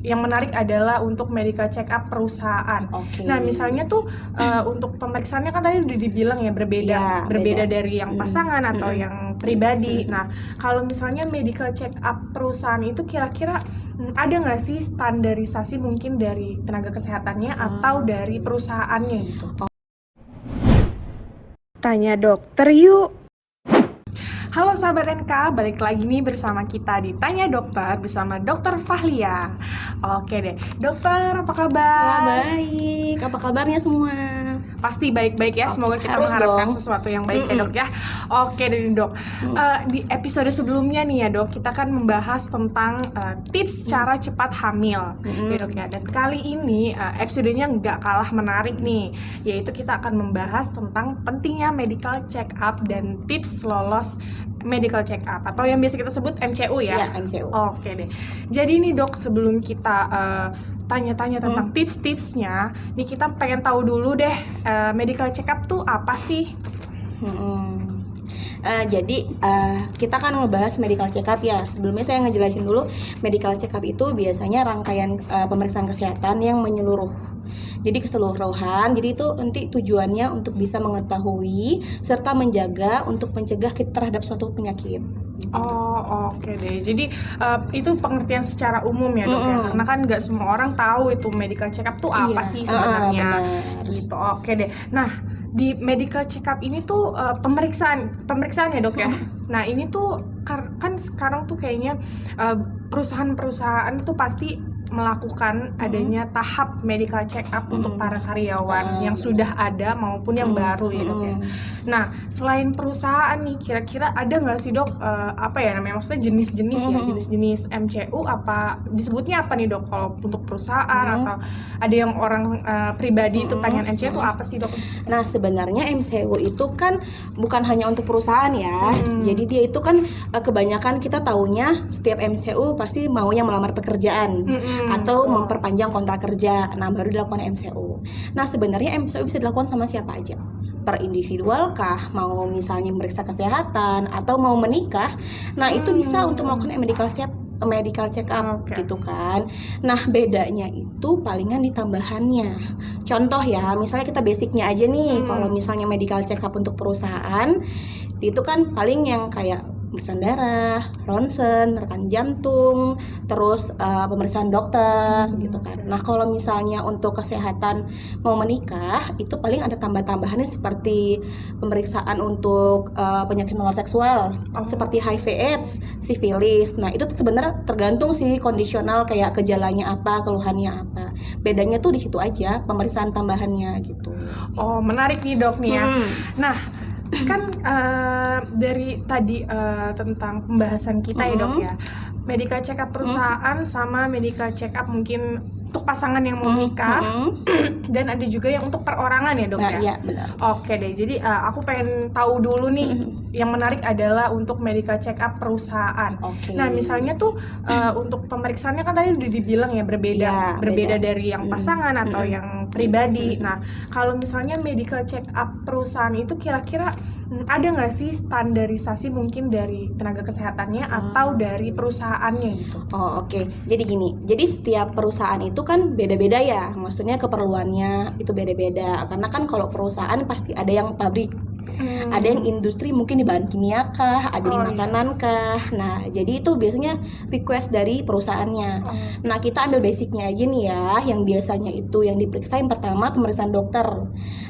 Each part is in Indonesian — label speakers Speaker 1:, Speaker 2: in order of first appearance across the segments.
Speaker 1: yang menarik adalah untuk medical check up perusahaan.
Speaker 2: Oke.
Speaker 1: Nah, misalnya tuh untuk pemeriksaannya kan tadi udah dibilang ya berbeda
Speaker 2: Iya, beda.
Speaker 1: dari yang pasangan atau yang pribadi. Nah, kalau misalnya medical check up perusahaan itu kira-kira ada nggak sih standarisasi mungkin dari tenaga kesehatannya atau dari perusahaannya gitu? Tanya dokter yuk. Halo sahabat NK, balik lagi nih bersama kita di Tanya Dokter bersama Dokter Fahlia. Oke deh, dokter apa kabar?
Speaker 2: Baik, apa kabarnya semua?
Speaker 1: Pasti baik-baik ya, semoga kita
Speaker 2: harus
Speaker 1: mengharapkan
Speaker 2: dong.
Speaker 1: sesuatu yang baik ya dok ya. Oke deh dok, di episode sebelumnya nih ya dok, kita kan membahas tentang tips cara cepat hamil ya dok ya. Dan kali ini episodenya nggak kalah menarik nih, yaitu kita akan membahas tentang pentingnya medical check up dan tips lolos medical check up atau yang biasa kita sebut MCU ya.
Speaker 2: Iya, MCU.
Speaker 1: Oke deh. Jadi nih dok, sebelum kita tanya-tanya tentang tips-tipsnya, nih kita pengen tahu dulu deh, medical check up tuh apa sih?
Speaker 2: Jadi kita kan ngebahas medical check up ya. Sebelumnya saya ngejelasin dulu, medical check up itu biasanya rangkaian pemeriksaan kesehatan yang menyeluruh. Jadi keseluruhan, jadi itu nanti tujuannya untuk bisa mengetahui serta menjaga untuk mencegah kita terhadap suatu penyakit.
Speaker 1: Oh oke deh. Jadi itu pengertian secara umum ya dok ya, karena kan nggak semua orang tahu itu medical check up tuh apa sih sebenarnya. Gitu. Oke deh. Nah, di medical check up ini tuh pemeriksaan ya dok ya. Nah ini tuh kan sekarang tuh kayaknya perusahaan-perusahaan itu pasti melakukan adanya tahap medical check up untuk para karyawan yang sudah ada maupun yang baru ya dok ya. Nah selain perusahaan nih, kira-kira ada nggak sih dok apa ya namanya, maksudnya jenis-jenis ya, jenis-jenis MCU apa disebutnya apa nih dok kalau untuk perusahaan atau ada yang orang pribadi itu pengen MCU itu apa sih dok?
Speaker 2: Nah sebenarnya MCU itu kan bukan hanya untuk perusahaan ya. Jadi dia itu kan kebanyakan kita taunya setiap MCU pasti maunya melamar pekerjaan atau memperpanjang kontrak kerja. Nah baru dilakukan MCU. Nah sebenarnya MCU bisa dilakukan sama siapa aja, per individual kah, mau misalnya meriksa kesehatan atau mau menikah. Nah itu bisa untuk melakukan medical check up gitu kan. Nah bedanya itu palingan di tambahannya. Contoh ya, misalnya kita basicnya aja nih. Kalau misalnya medical check up untuk perusahaan itu kan paling yang kayak pemeriksaan darah, ronsen, rekam jantung, terus pemeriksaan dokter gitu kan. Nah kalau misalnya untuk kesehatan mau menikah itu paling ada tambah-tambahannya seperti pemeriksaan untuk penyakit menular seksual seperti HIV/AIDS, sifilis. Nah itu sebenarnya tergantung sih kondisional, kayak gejalanya apa, keluhannya apa. Bedanya tuh di situ aja pemeriksaan tambahannya gitu.
Speaker 1: Oh menarik nih dok nih ya. Nah kan dari tadi tentang pembahasan kita ya dok ya, medical check up perusahaan sama medical check up mungkin untuk pasangan yang mau menikah dan ada juga yang untuk perorangan ya dok ya.
Speaker 2: Iya benar.
Speaker 1: Oke deh, jadi aku pengen tahu dulu nih, yang menarik adalah untuk medical check up perusahaan. Nah misalnya tuh untuk pemeriksaannya kan tadi udah dibilang ya berbeda dari yang pasangan atau yang pribadi. Nah kalau misalnya medical check up perusahaan itu kira-kira ada nggak sih standarisasi mungkin dari tenaga kesehatannya atau dari perusahaannya gitu?
Speaker 2: Oke. Jadi gini, jadi setiap perusahaan itu kan beda-beda ya, maksudnya keperluannya itu beda-beda. Karena kan kalau perusahaan pasti ada yang pabrik, ada yang industri mungkin di bahan kimia kah, ada di makanan kah. Nah jadi itu biasanya request dari perusahaannya. Nah kita ambil basicnya aja nih ya, yang biasanya itu yang diperiksa yang pertama pemeriksaan dokter.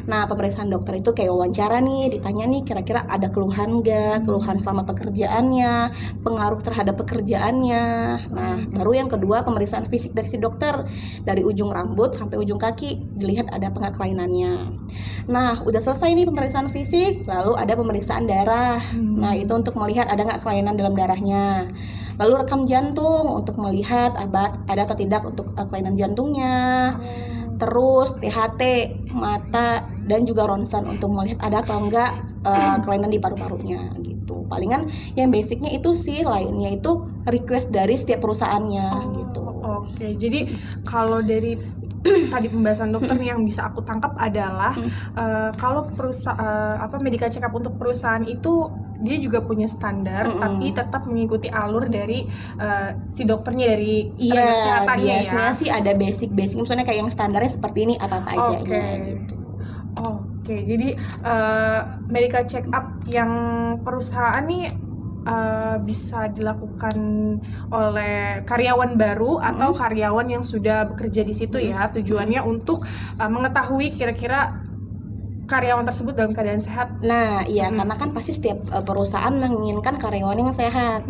Speaker 2: Nah pemeriksaan dokter itu kayak wawancara nih, ditanya nih kira-kira ada keluhan nggak, keluhan selama pekerjaannya, pengaruh terhadap pekerjaannya. Nah baru yang kedua pemeriksaan fisik dari si dokter, dari ujung rambut sampai ujung kaki, dilihat ada apa nggak kelainannya. Nah udah selesai nih pemeriksaan fisik, lalu ada pemeriksaan darah. Nah itu untuk melihat ada nggak kelainan dalam darahnya. Lalu rekam jantung untuk melihat ada atau tidak untuk kelainan jantungnya. Terus THT mata dan juga ronsen untuk melihat ada atau enggak kelainan di paru-parunya gitu. Palingan yang basicnya itu sih, lainnya itu request dari setiap perusahaannya gitu.
Speaker 1: Oke, jadi kalau dari tadi pembahasan dokter yang bisa aku tangkap adalah kalau medical check up untuk perusahaan itu dia juga punya standar, tapi tetap mengikuti alur dari si dokternya, dari tenaga kesehatannya ya.
Speaker 2: Biasanya sih ada basic, misalnya kayak yang standarnya seperti ini apa aja gitu.
Speaker 1: Oke, jadi medical check up yang perusahaan nih bisa dilakukan oleh karyawan baru atau karyawan yang sudah bekerja di situ ya. Tujuannya untuk mengetahui kira-kira karyawan tersebut dalam keadaan sehat.
Speaker 2: Nah, iya karena kan pasti setiap perusahaan menginginkan karyawan yang sehat.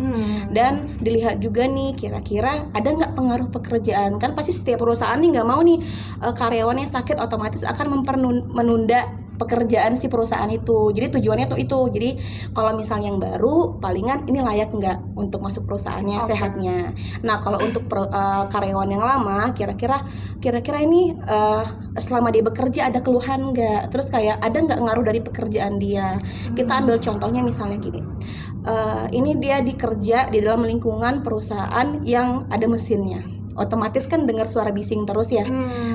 Speaker 2: Dan dilihat juga nih kira-kira ada nggak pengaruh pekerjaan. Kan pasti setiap perusahaan nih nggak mau nih karyawan yang sakit otomatis akan menunda pekerjaan si perusahaan itu. Jadi tujuannya tuh itu. Jadi kalau misalnya yang baru, palingan ini layak nggak untuk masuk perusahaannya, sehatnya. Nah, kalau untuk karyawan yang lama, kira-kira ini selama dia bekerja ada keluhan nggak? Terus kayak ada nggak ngaruh dari pekerjaan dia? Kita ambil contohnya misalnya gini. Ini dia dikerja di dalam lingkungan perusahaan yang ada mesinnya. Otomatis kan dengar suara bising terus ya.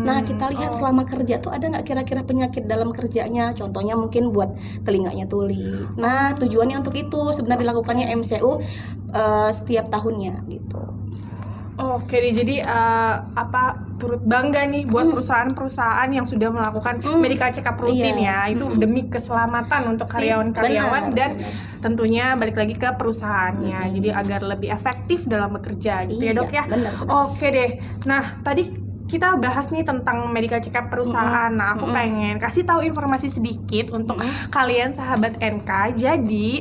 Speaker 2: Nah, kita lihat selama kerja tuh ada nggak kira-kira penyakit dalam kerjanya. Contohnya mungkin buat telinganya tuli. Nah, tujuannya untuk itu sebenarnya dilakukannya MCU setiap tahunnya gitu.
Speaker 1: Oke deh, jadi turut bangga nih buat perusahaan-perusahaan yang sudah melakukan medical check up rutin ya. Itu demi keselamatan untuk karyawan-karyawan dan tentunya balik lagi ke perusahaannya. Jadi agar lebih efektif dalam bekerja gitu ya dok ya.
Speaker 2: Benar.
Speaker 1: Oke deh. Nah tadi kita bahas nih tentang medical check up perusahaan. Nah, aku pengen kasih tahu informasi sedikit untuk kalian sahabat NK. Jadi,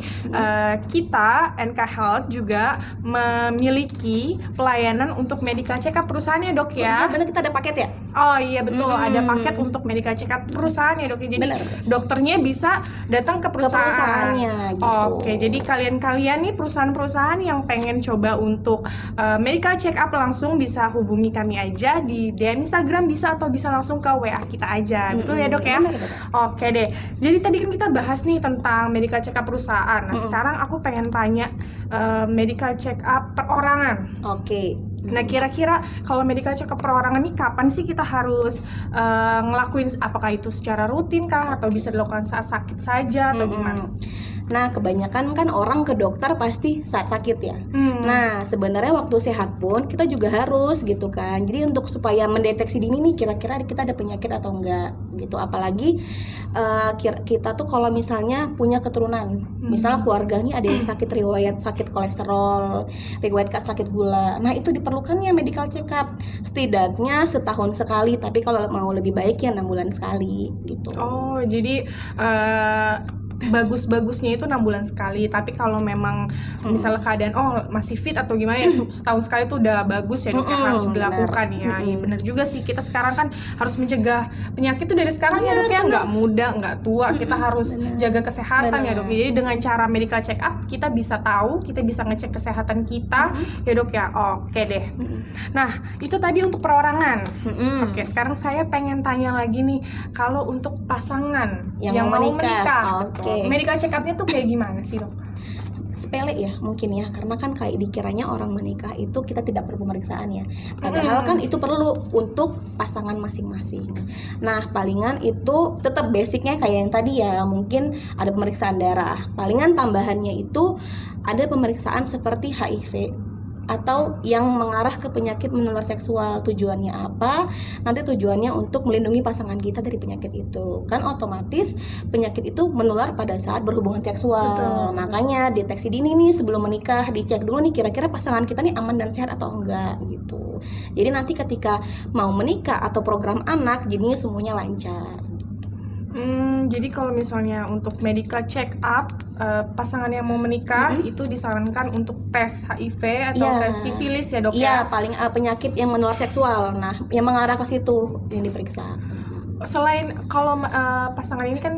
Speaker 1: kita NK Health juga memiliki pelayanan untuk medical check up perusahaannya, Dok ya.
Speaker 2: Benar, kita ada paket ya?
Speaker 1: Oh iya betul, ada paket untuk medical check up perusahaannya, Dok. Jadi, dokternya bisa datang ke perusahaannya
Speaker 2: gitu.
Speaker 1: Oke, jadi kalian-kalian nih perusahaan-perusahaan yang pengen coba untuk medical check up langsung bisa hubungi kami aja di DM Instagram bisa atau bisa langsung ke WA kita aja. Betul ya dok ya?
Speaker 2: Benar.
Speaker 1: Oke deh. Jadi tadi kan kita bahas nih tentang medical check up perusahaan. Nah sekarang aku pengen tanya medical check up perorangan.
Speaker 2: Oke.
Speaker 1: Nah kira-kira kalau medical check up perorangan ini kapan sih kita harus ngelakuin? Apakah itu secara rutin kah atau bisa dilakukan saat sakit saja atau gimana?
Speaker 2: Nah, kebanyakan kan orang ke dokter pasti saat sakit ya. Nah, sebenarnya waktu sehat pun kita juga harus gitu kan. Jadi untuk supaya mendeteksi dini nih kira-kira kita ada penyakit atau enggak gitu. Apalagi kita tuh kalau misalnya punya keturunan, misalnya keluarganya ada yang riwayat sakit kolesterol, riwayat sakit gula. Nah, itu diperlukannya medical check up setidaknya setahun sekali, tapi kalau mau lebih baik ya 6 bulan sekali gitu.
Speaker 1: Oh, jadi bagus-bagusnya itu 6 bulan sekali, tapi kalau memang misalnya keadaan masih fit atau gimana ya setahun sekali itu udah bagus ya dok, harus dilakukan ya. Iya benar juga sih, kita sekarang kan harus mencegah penyakit itu dari sekarang ya dok ya, nggak muda nggak tua, kita harus jaga kesehatan ya dok. Jadi dengan cara medical check up kita bisa tahu, kita bisa ngecek kesehatan kita ya dok ya. Oke deh. Nah itu tadi untuk perorangan. Oke, sekarang saya pengen tanya lagi nih, kalau untuk pasangan yang mau menikah. Medical check up-nya tuh kayak gimana sih dok?
Speaker 2: Sepele ya mungkin ya, karena kan kayak dikiranya orang menikah itu kita tidak perlu pemeriksaan ya, padahal kan itu perlu untuk pasangan masing-masing. Nah palingan itu tetap basicnya kayak yang tadi ya, mungkin ada pemeriksaan darah, palingan tambahannya itu ada pemeriksaan seperti HIV atau yang mengarah ke penyakit menular seksual. Tujuannya apa? Nanti tujuannya untuk melindungi pasangan kita dari penyakit itu. Kan otomatis penyakit itu menular pada saat berhubungan seksual. Betul. Makanya deteksi dini nih sebelum menikah, dicek dulu nih kira-kira pasangan kita nih aman dan sehat atau enggak gitu. Jadi nanti ketika mau menikah atau program anak, jadinya semuanya lancar.
Speaker 1: Jadi kalau misalnya untuk medical check up pasangan yang mau menikah itu disarankan untuk tes HIV atau tes sifilis ya dok ya?
Speaker 2: Iya, paling penyakit yang menular seksual. Nah, yang mengarah ke situ yang diperiksa.
Speaker 1: Selain kalau pasangan ini kan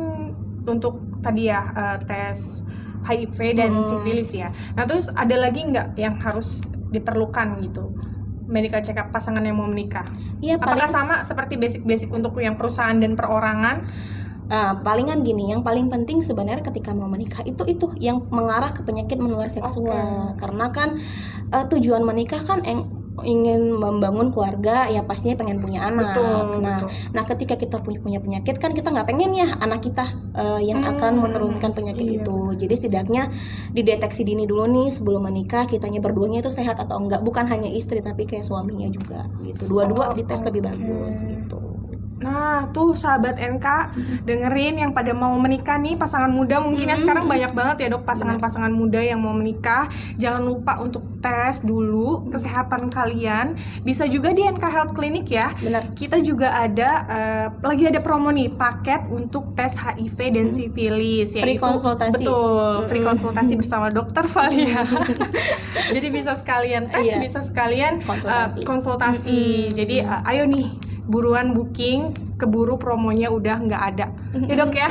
Speaker 1: untuk tadi ya tes HIV dan sifilis ya. Nah terus ada lagi nggak yang harus diperlukan gitu? Medical check up pasangan yang mau menikah. Iya, apakah sama seperti basic-basic untuk yang perusahaan dan perorangan?
Speaker 2: Palingan gini, yang paling penting sebenarnya ketika mau menikah itu yang mengarah ke penyakit menular seksual. Karena kan tujuan menikah kan ingin membangun keluarga ya pastinya pengen punya anak.
Speaker 1: Betul,
Speaker 2: Nah,
Speaker 1: betul.
Speaker 2: nah ketika kita punya penyakit kan kita nggak pengen ya anak kita yang akan menurunkan penyakit
Speaker 1: iya.
Speaker 2: itu. Jadi setidaknya dideteksi dini dulu nih sebelum menikah kitanya berduanya itu sehat atau enggak, bukan hanya istri tapi kayak suaminya juga gitu. Dua-dua dites lebih bagus gitu.
Speaker 1: Nah, tuh sahabat NK, dengerin yang pada mau menikah nih, pasangan muda mungkin ya sekarang banyak banget ya dok pasangan-pasangan muda yang mau menikah. Jangan lupa untuk tes dulu kesehatan kalian. Bisa juga di NK Health Clinic ya.
Speaker 2: Benar.
Speaker 1: Kita juga ada lagi ada promo nih, paket untuk tes HIV dan sifilis
Speaker 2: Free
Speaker 1: yaitu
Speaker 2: konsultasi.
Speaker 1: betul, free konsultasi bersama dokter Valia. Jadi bisa sekalian tes,
Speaker 2: Iya.
Speaker 1: bisa sekalian
Speaker 2: Konsultasi.
Speaker 1: konsultasi. Jadi ayo nih buruan booking, keburu promonya udah nggak ada ya dok ya.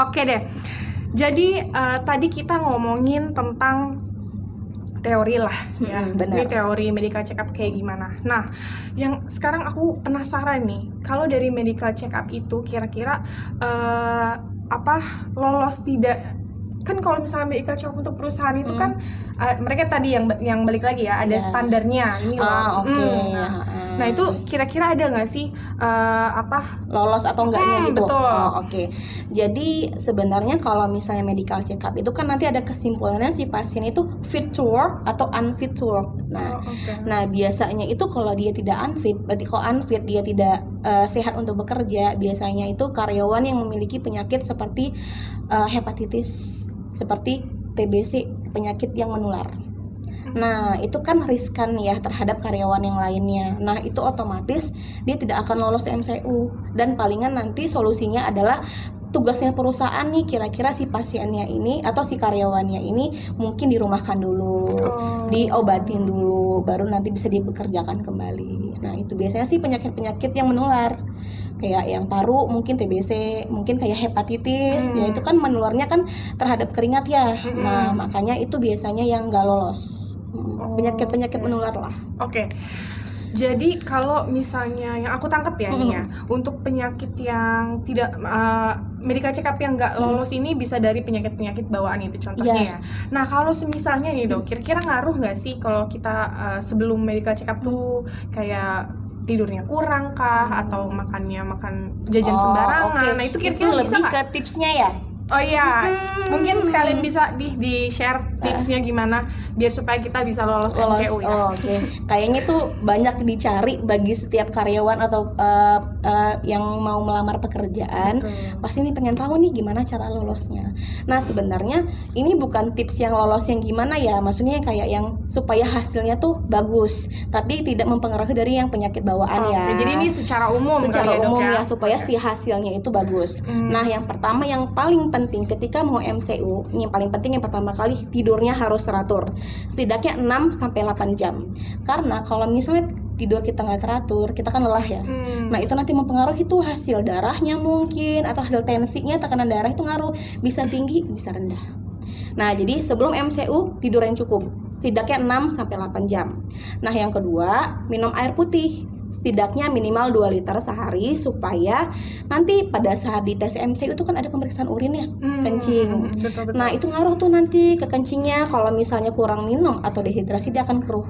Speaker 1: Oke deh, jadi tadi kita ngomongin tentang teori lah ya.
Speaker 2: benar.
Speaker 1: Ini teori medical check up kayak gimana. Nah, yang sekarang aku penasaran nih, kalau dari medical check up itu kira-kira lolos tidak, kan kalau misalnya medical check up untuk perusahaan itu kan mereka tadi yang balik lagi ya, ada
Speaker 2: Iya.
Speaker 1: standarnya ini loh.
Speaker 2: Oke.
Speaker 1: Nah itu kira-kira ada nggak sih
Speaker 2: Lolos atau enggaknya gitu.
Speaker 1: betul.
Speaker 2: Oke. Jadi sebenarnya kalau misalnya medical check up itu kan nanti ada kesimpulannya si pasien itu fit to work atau unfit to work. Nah, nah biasanya itu kalau dia tidak unfit, berarti kalau unfit dia tidak sehat untuk bekerja, biasanya itu karyawan yang memiliki penyakit seperti hepatitis, seperti TBC, penyakit yang menular. Nah, itu kan riskan ya terhadap karyawan yang lainnya. Nah, itu otomatis dia tidak akan lolos MCU. Dan palingan nanti solusinya adalah tugasnya perusahaan nih, kira-kira si pasiennya ini atau si karyawannya ini mungkin dirumahkan dulu, diobatin dulu, baru nanti bisa dipekerjakan kembali. Nah, itu biasanya sih penyakit-penyakit yang menular. Kayak yang paru mungkin TBC, mungkin kayak hepatitis, ya itu kan menularnya kan terhadap keringat ya. Nah, makanya itu biasanya yang nggak lolos. Penyakit-penyakit menular lah.
Speaker 1: Oke. Jadi kalau misalnya yang aku tangkap ya nih ya, untuk penyakit yang tidak medical check up yang nggak lolos ini bisa dari penyakit-penyakit bawaan itu contohnya ya. Nah kalau semisalnya nih dok, kira-kira ngaruh nggak sih kalau kita sebelum medical check up tuh kayak tidurnya kurang kah atau makan jajan sembarangan? Nah itu kira-kira bisa
Speaker 2: lebih
Speaker 1: nggak?
Speaker 2: ke tipsnya ya.
Speaker 1: Oh iya, mungkin sekalian bisa di share tipsnya gimana biar supaya kita bisa lolos MCU ya.
Speaker 2: Oke. Kayaknya tuh banyak dicari bagi setiap karyawan atau yang mau melamar pekerjaan. Pasti nih pengen tahu nih gimana cara lolosnya. Nah sebenarnya ini bukan tips yang lolos yang gimana ya, maksudnya kayak yang supaya hasilnya tuh bagus, tapi tidak mempengaruhi dari yang penyakit bawaan ya.
Speaker 1: Jadi ini secara umum
Speaker 2: Secara
Speaker 1: kali ya,
Speaker 2: umum
Speaker 1: dok,
Speaker 2: ya supaya si hasilnya itu bagus. Nah yang pertama yang paling penting ketika mau MCU, yang paling penting yang pertama kali tidurnya harus teratur. Setidaknya 6-8 jam. Karena kalau misalnya tidur kita nggak teratur, kita kan lelah ya. Nah itu nanti mempengaruhi tuh hasil darahnya mungkin, atau hasil tensinya, tekanan darah itu ngaruh, bisa tinggi, bisa rendah. Nah jadi sebelum MCU tidur yang cukup, setidaknya 6-8 jam. Nah yang kedua, minum air putih. Setidaknya minimal 2 liter sehari supaya nanti pada saat di tes MCU itu kan ada pemeriksaan urin ya, kencing.
Speaker 1: Betul.
Speaker 2: Nah itu ngaruh tuh nanti ke kencingnya. Kalau misalnya kurang minum atau dehidrasi dia akan keruh.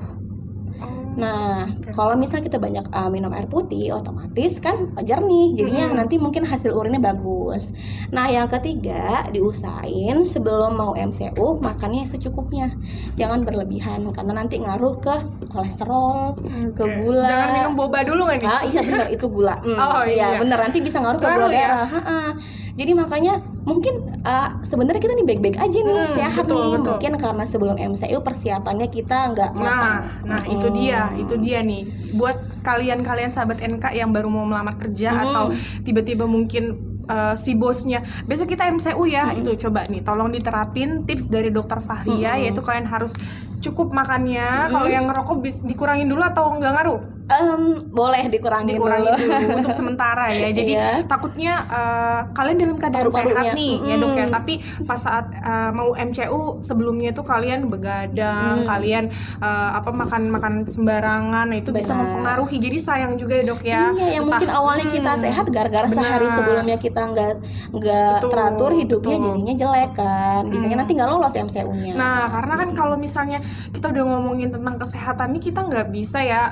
Speaker 2: Nah kalau misalnya kita banyak minum air putih, otomatis kan jernih, jadinya nanti mungkin hasil urinnya bagus. Nah yang ketiga, diusahain sebelum mau MCU makannya secukupnya, jangan berlebihan karena nanti ngaruh ke kolesterol, ke gula.
Speaker 1: Jangan minum boba dulu nggak nih?
Speaker 2: Iya benar, itu gula. Iya benar, nanti bisa ngaruh ke gula darah. Jadi makanya mungkin sebenarnya kita nih baik-baik aja nih, sehat nih. Mungkin karena sebelum MCU persiapannya kita nggak matang.
Speaker 1: Nah itu dia nih. Buat kalian sahabat NK yang baru mau melamar kerja atau tiba-tiba mungkin si bosnya besok kita MCU ya, itu coba nih tolong diterapin tips dari dokter Fahria, yaitu kalian harus cukup makannya. Kalau yang ngerokok dikurangin dulu atau nggak ngaruh?
Speaker 2: boleh dikurangin
Speaker 1: dikurangi
Speaker 2: dulu.
Speaker 1: dulu untuk sementara ya. Jadi
Speaker 2: Iya.
Speaker 1: takutnya kalian dalam keadaan
Speaker 2: Paru-parunya.
Speaker 1: sehat nih ya dok ya, tapi pas saat mau MCU sebelumnya tuh kalian begadang, kalian makan sembarangan, nah itu bisa
Speaker 2: Benar.
Speaker 1: mempengaruhi. Jadi sayang juga ya dok ya.
Speaker 2: Iya, yang mungkin awalnya kita sehat gara-gara sehari sebelumnya kita nggak
Speaker 1: Betul,
Speaker 2: teratur hidupnya,
Speaker 1: betul.
Speaker 2: jadinya jelek kan. Biasanya nanti nggak lolos MCU-nya.
Speaker 1: Nah, karena kan kalau misalnya kita udah ngomongin tentang kesehatan nih, kita nggak bisa ya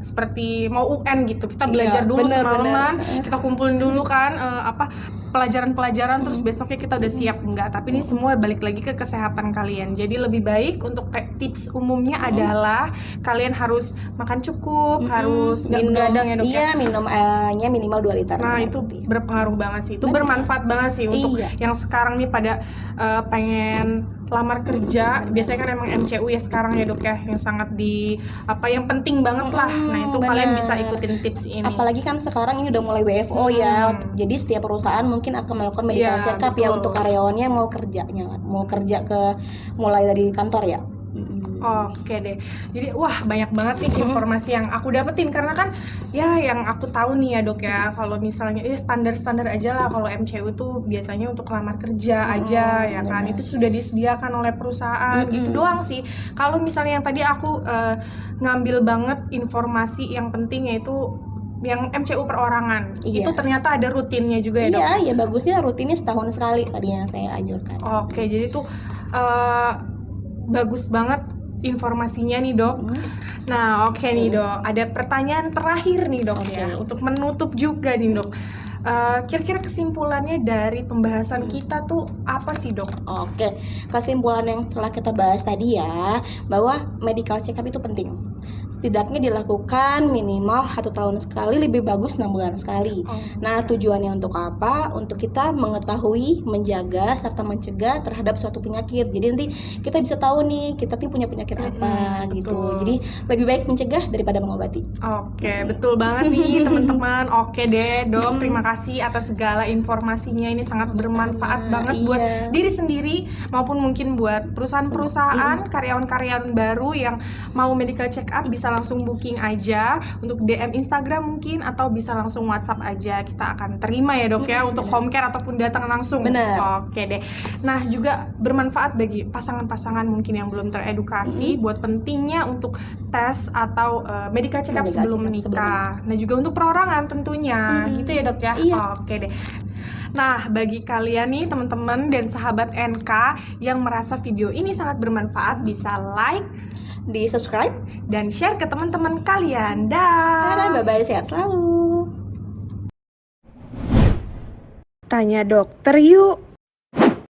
Speaker 1: seperti mau UN gitu, kita belajar
Speaker 2: Iya,
Speaker 1: dulu
Speaker 2: bener,
Speaker 1: semalaman, kita kumpulin dulu kan pelajaran-pelajaran, terus besoknya kita udah siap. Enggak, tapi ini semua balik lagi ke kesehatan kalian. Jadi lebih baik untuk tips umumnya adalah kalian harus makan cukup, harus nggak begadang ya dok ya.
Speaker 2: Iya, minum airnya minimal 2 liter.
Speaker 1: Nah itu berpengaruh banget sih, itu bermanfaat banget sih untuk yang sekarang nih pada pengen lamar kerja. Biasanya kan emang MCU ya sekarang ya dok ya, yang sangat yang penting banget lah. Nah itu kalian bisa ikutin tips ini.
Speaker 2: Apalagi kan sekarang ini udah mulai WFO ya, jadi setiap perusahaan mungkin akan melakukan medical check up ya untuk karyawannya mau kerja mulai dari kantor ya.
Speaker 1: Oke deh. Jadi banyak banget nih informasi yang aku dapetin, karena kan ya yang aku tahu nih ya dok ya, kalau misalnya standar-standar aja lah kalau MCU itu biasanya untuk lamar kerja aja ya kan, itu sudah disediakan oleh perusahaan. Itu doang sih. Kalau misalnya yang tadi aku ngambil banget informasi yang penting, yaitu yang MCU perorangan. Itu ternyata ada rutinnya juga ya dok.
Speaker 2: Iya, bagusnya rutinnya setahun sekali tadi yang saya anjurkan.
Speaker 1: Oke, jadi tuh bagus banget informasinya nih dok. Nah oke nih dok, ada pertanyaan terakhir nih dok ya, untuk menutup juga nih dok. Kira-kira kesimpulannya dari pembahasan kita tuh apa sih dok?
Speaker 2: Oke, kesimpulan yang telah kita bahas tadi ya, bahwa medical check up itu penting. Setidaknya dilakukan minimal 1 tahun sekali, lebih bagus 6 bulan sekali. Nah tujuannya untuk apa? Untuk kita mengetahui, menjaga, serta mencegah terhadap suatu penyakit. Jadi nanti kita bisa tahu nih kita tuh punya penyakit apa gitu. Jadi lebih baik mencegah daripada mengobati.
Speaker 1: Oke, betul banget nih teman-teman. Oke deh dok, terima kasih atas segala informasinya. Ini sangat bermanfaat banget buat diri sendiri maupun mungkin buat perusahaan-perusahaan, karyawan-karyawan baru yang mau medical check up, bisa langsung booking aja untuk DM Instagram mungkin, atau bisa langsung WhatsApp aja, kita akan terima ya dok ya, untuk home care ataupun datang langsung.
Speaker 2: Bener.
Speaker 1: Oke deh. Nah juga bermanfaat bagi pasangan-pasangan mungkin yang belum teredukasi buat pentingnya untuk tes atau medical check up sebelum menikah. Nah juga untuk perorangan tentunya, gitu ya dok ya. Oke deh. Nah, bagi kalian nih teman-teman dan sahabat NK yang merasa video ini sangat bermanfaat, bisa like,
Speaker 2: di subscribe,
Speaker 1: dan share ke teman-teman kalian. Dah.
Speaker 2: Bye-bye, sehat selalu.
Speaker 1: Tanya dokter yuk.